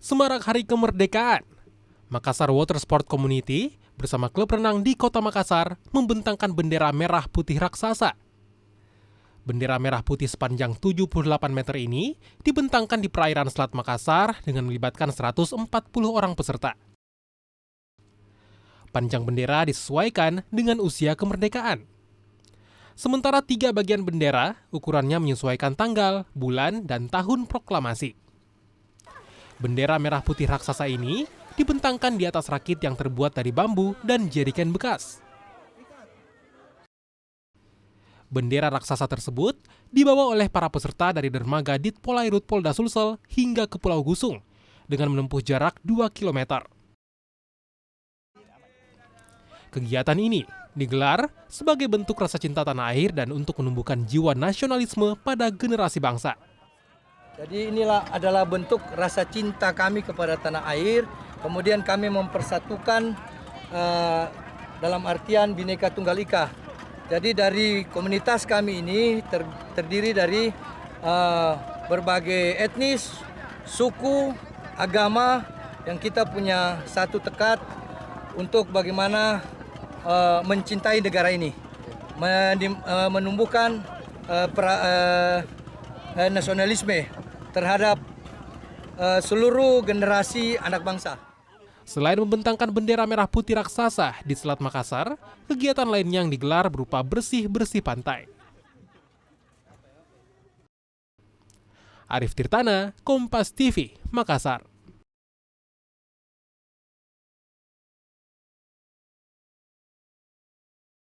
Semarak Hari Kemerdekaan, Makassar Water Sport Community bersama klub renang di Kota Makassar membentangkan bendera merah putih raksasa. Bendera merah putih sepanjang 78 meter ini dibentangkan di perairan Selat Makassar dengan melibatkan 140 orang peserta. Panjang bendera disesuaikan dengan usia kemerdekaan. Sementara 3 bagian bendera ukurannya menyesuaikan tanggal, bulan, dan tahun proklamasi. Bendera merah putih raksasa ini dibentangkan di atas rakit yang terbuat dari bambu dan jeriken bekas. Bendera raksasa tersebut dibawa oleh para peserta dari dermaga Ditpolairut Polda Sulsel hingga ke Pulau Gusung dengan menempuh jarak 2 km. Kegiatan ini digelar sebagai bentuk rasa cinta tanah air dan untuk menumbuhkan jiwa nasionalisme pada generasi bangsa. Jadi inilah adalah bentuk rasa cinta kami kepada tanah air. Kemudian kami mempersatukan dalam artian Bhinneka Tunggal Ika. Jadi dari komunitas kami ini terdiri dari berbagai etnis, suku, agama yang kita punya satu tekad untuk bagaimana mencintai negara ini, menumbuhkan nasionalisme terhadap seluruh generasi anak bangsa. Selain membentangkan bendera merah putih raksasa di Selat Makassar, kegiatan lainnya yang digelar berupa bersih-bersih pantai. Arif Tirtana, Kompas TV, Makassar.